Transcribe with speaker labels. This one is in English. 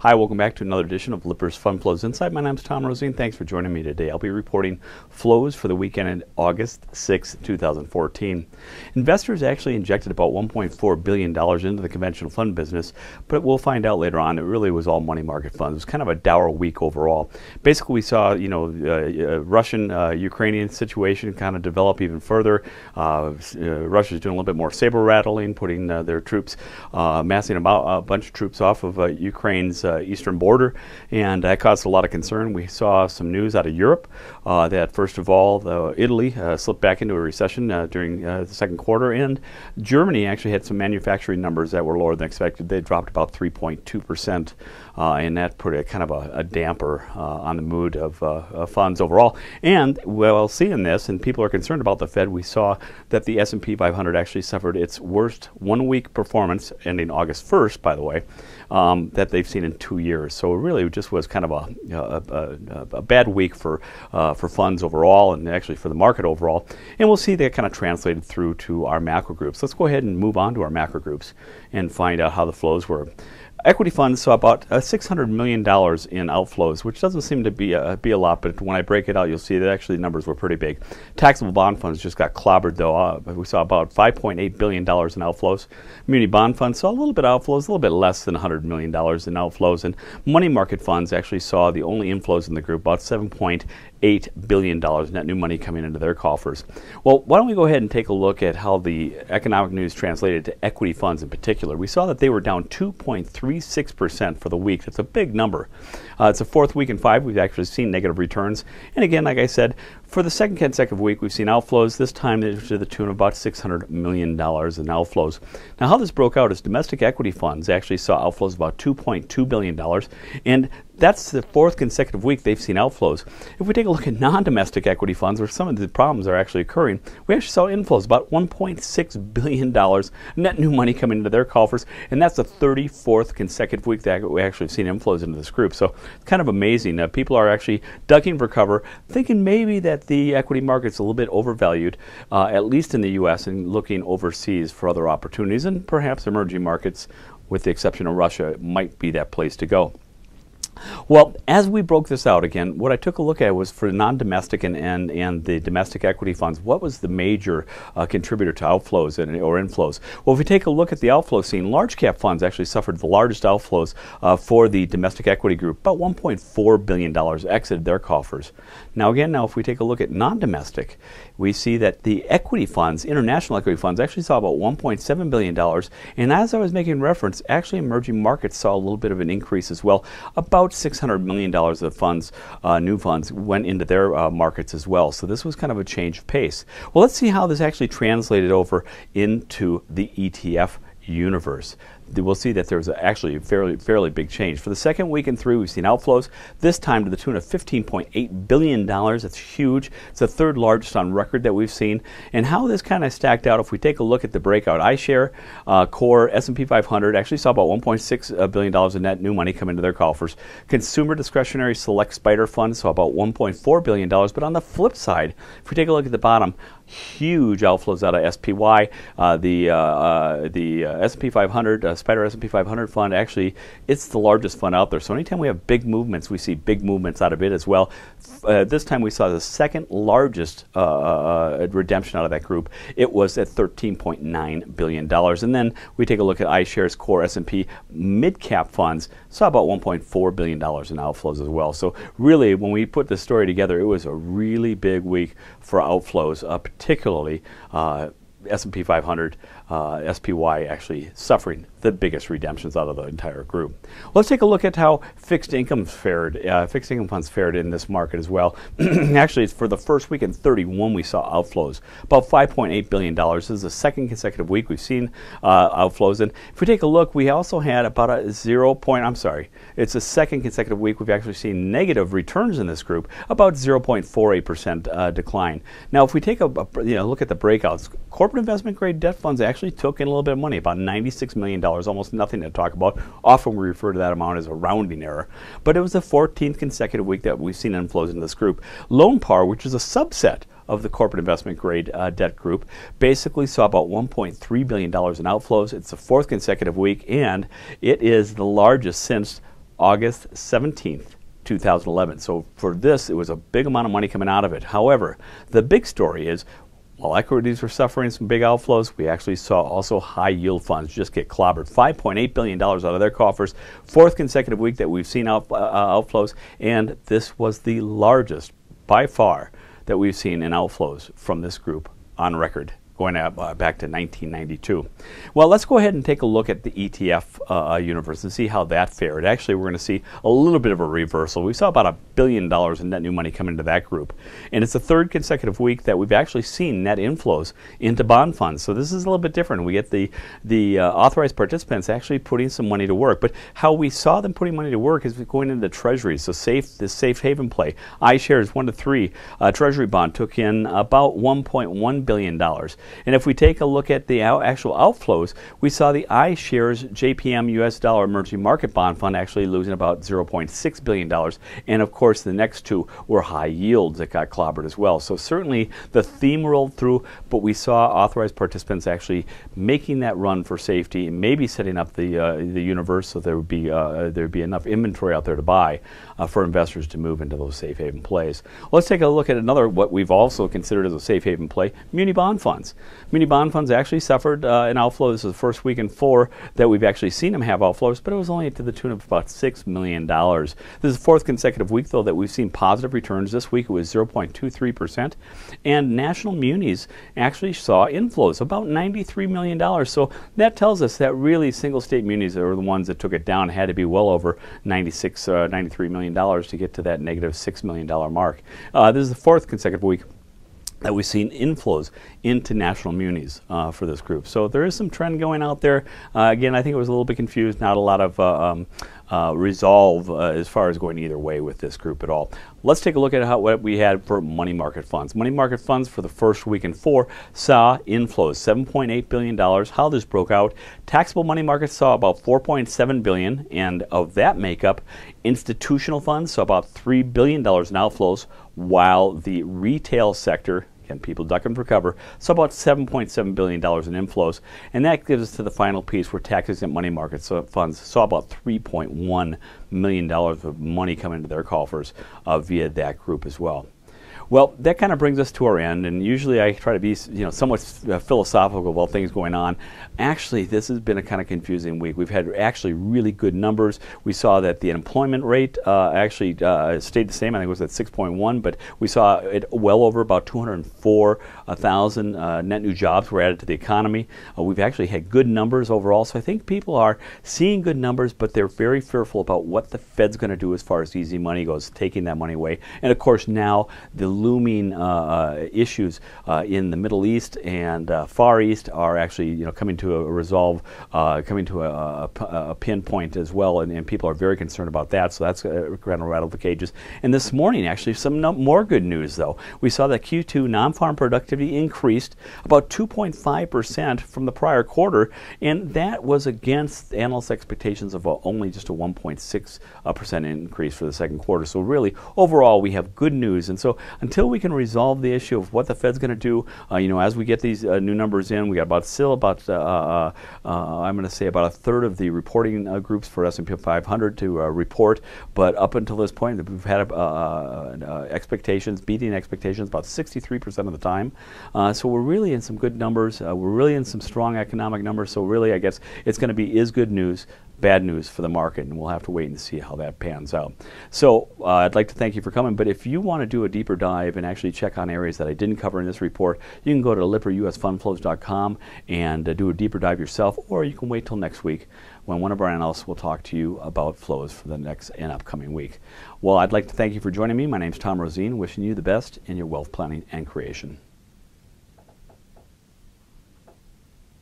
Speaker 1: Hi, welcome back to another edition of Lipper's Fund Flows Insight. My name is Tom Rosine. Thanks for joining me today. I'll be reporting flows for the weekend in August 6, 2014. Investors actually injected about $1.4 billion into the conventional fund business, but we'll find out later on it really was all money market funds. It was kind of a dour week overall. Basically, we saw Russian-Ukrainian situation kind of develop even further. Russia's doing a little bit more saber rattling, putting their troops, massing about a bunch of troops off of Ukraine's eastern border, and that caused a lot of concern. We saw some news out of Europe that, first of all, Italy slipped back into a recession during the second quarter, and Germany actually had some manufacturing numbers that were lower than expected. They dropped about 3.2%, and that put a kind of a damper on the mood of funds overall. And we'll see in this, and people are concerned about the Fed, we saw that the S&P 500 actually suffered its worst one-week performance, ending August 1st, by the way, that they've seen in 2 years. So it really just was kind of a bad week for funds overall, and actually for the market overall. And we'll see that kind of translated through to our macro groups. Let's go ahead and move on to our macro groups and find out how the flows were. Equity funds saw about $600 million in outflows, which doesn't seem to be a lot, but when I break it out, you'll see that actually the numbers were pretty big. Taxable bond funds just got clobbered, though. We saw about $5.8 billion in outflows. Community bond funds saw a little bit of outflows, a little bit less than $100 million in outflows, and money market funds actually saw the only inflows in the group, about $7.8 billion net new money coming into their coffers. Well, why don't we go ahead and take a look at how the economic news translated to equity funds in particular. We saw that they were down 2.36% for the week. That's a big number. It's the fourth week in 5 we've actually seen negative returns. And again, like I said, for the second consecutive week, we've seen outflows, this time to the tune of about $600 million in outflows. Now, how this broke out is domestic equity funds actually saw outflows of about $2.2 billion, and that's the fourth consecutive week they've seen outflows. If we take a look at non-domestic equity funds, where some of the problems are actually occurring, we actually saw inflows, about $1.6 billion net new money coming into their coffers, and that's the 34th consecutive week that we actually have seen inflows into this group. So it's kind of amazing. People are actually ducking for cover, thinking maybe that the equity market's a little bit overvalued, at least in the U.S., and looking overseas for other opportunities, and perhaps emerging markets, with the exception of Russia, might be that place to go. Well, as we broke this out again, what I took a look at was for non-domestic and the domestic equity funds, what was the major contributor to outflows or inflows? Well, if we take a look at the outflow scene, large cap funds actually suffered the largest outflows for the domestic equity group. About $1.4 billion exited their coffers. Now if we take a look at non-domestic, we see that the equity funds, international equity funds, actually saw about $1.7 billion. And as I was making reference, actually emerging markets saw a little bit of an increase as well. About $600 million of funds, new funds, went into their markets as well. So this was kind of a change of pace. Well, let's see how this actually translated over into the ETF universe. We'll see that there's actually a fairly big change. For the second week in 3, we've seen outflows, this time to the tune of $15.8 billion. That's huge. It's the third largest on record that we've seen. And how this kind of stacked out, if we take a look at the breakout, iShare, Core, S&P 500 actually saw about $1.6 billion in net new money come into their coffers. Consumer discretionary select spider funds saw about $1.4 billion. But on the flip side, if we take a look at the bottom, huge outflows out of SPY, the S&P 500, Spider S&P 500 fund, actually, it's the largest fund out there. So anytime we have big movements, we see big movements out of it as well. This time we saw the second largest redemption out of that group. It was at $13.9 billion. And then we take a look at iShares Core S&P mid-cap funds, saw about $1.4 billion in outflows as well. So really, when we put this story together, it was a really big week for outflows, particularly S&P 500, SPY actually suffering the biggest redemptions out of the entire group. Let's take a look at how fixed income funds fared in this market as well. Actually, for the first week in 31, we saw outflows, about $5.8 billion. This is the second consecutive week we've seen outflows. And if we take a look, we also had about a it's the second consecutive week we've actually seen negative returns in this group, about 0.48% decline. Now, if we take a look at the breakouts, corporate investment grade debt funds actually took in a little bit of money, about $96 million, almost nothing to talk about. Often we refer to that amount as a rounding error. But it was the 14th consecutive week that we've seen inflows in this group. Loan Par, which is a subset of the corporate investment grade debt group, basically saw about $1.3 billion in outflows. It's the fourth consecutive week, and it is the largest since August 17th, 2011. So for this, it was a big amount of money coming out of it. However, the big story is, while equities were suffering some big outflows, we actually saw also high yield funds just get clobbered. $5.8 billion out of their coffers. Fourth consecutive week that we've seen outflows, and this was the largest by far that we've seen in outflows from this group on record, going back to 1992. Well, let's go ahead and take a look at the ETF universe and see how that fared. Actually, we're going to see a little bit of a reversal. We saw about $1 billion in net new money come into that group. And it's the third consecutive week that we've actually seen net inflows into bond funds. So this is a little bit different. We get the authorized participants actually putting some money to work. But how we saw them putting money to work is going into treasuries. So this safe haven play. iShares 1 to 3 treasury bond took in about $1.1 billion. And if we take a look at the actual outflows, we saw the iShares JPM US dollar emerging market bond fund actually losing about $0.6 billion. And of course, the next two were high yields that got clobbered as well. So certainly the theme rolled through, but we saw authorized participants actually making that run for safety, maybe setting up the universe so there'd be enough inventory out there to buy for investors to move into those safe haven plays. Let's take a look at another, what we've also considered as a safe haven play, muni bond funds. Muni bond funds actually suffered an outflow. This is the first week in 4 that we've actually seen them have outflows, but it was only to the tune of about $6 million. This is the fourth consecutive week, though, that we've seen positive returns. This week it was 0.23%. And national munis actually saw inflows, about $93 million. So that tells us that really single state munis are the ones that took it down. It had to be well over $93 million to get to that negative $6 million mark. This is the fourth consecutive week that we've seen inflows into national munis for this group. So there is some trend going out there. Again, I think it was a little bit confused, not a lot of resolve as far as going either way with this group at all. Let's take a look at what we had for money market funds. Money market funds for the first week in 4 saw inflows, $7.8 billion. How this broke out, taxable money markets saw about $4.7 billion, and of that makeup, institutional funds saw about $3 billion in outflows, while the retail sector, again, people ducking for cover, saw about $7.7 billion in inflows. And that gives us to the final piece where tax-exempt money market funds saw about $3.1 million of money come into their coffers via that group as well. Well, that kind of brings us to our end, and usually I try to be, somewhat philosophical about things going on. Actually, this has been a kind of confusing week. We've had actually really good numbers. We saw that the unemployment rate actually stayed the same. I think it was at 6.1, but we saw it well over about 204,000 net new jobs were added to the economy. We've actually had good numbers overall, so I think people are seeing good numbers, but they're very fearful about what the Fed's going to do as far as easy money goes, taking that money away. And of course, now the looming issues in the Middle East and Far East are actually coming to a resolve, coming to a pinpoint as well, and people are very concerned about that. So that's kind of rattled the cages. And this morning, actually, some more good news though. We saw that Q2 non-farm productivity increased about 2.5% from the prior quarter, and that was against analysts' expectations of only just a 1.6% increase for the second quarter. So really, overall, we have good news. And so until we can resolve the issue of what the Fed's going to do, as we get these new numbers in, we got I'm going to say about a third of the reporting groups for S&P 500 to report. But up until this point, we've had expectations, beating expectations about 63% of the time. So we're really in some good numbers. We're really in some strong economic numbers. So really, I guess it's going to be good news, bad news for the market, and we'll have to wait and see how that pans out. So I'd like to thank you for coming, but if you want to do a deeper dive and actually check on areas that I didn't cover in this report, you can go to lipperusfundflows.com and do a deeper dive yourself, or you can wait till next week when one of our analysts will talk to you about flows for the next and upcoming week. Well, I'd like to thank you for joining me. My name's Tom Rosine, wishing you the best in your wealth planning and creation.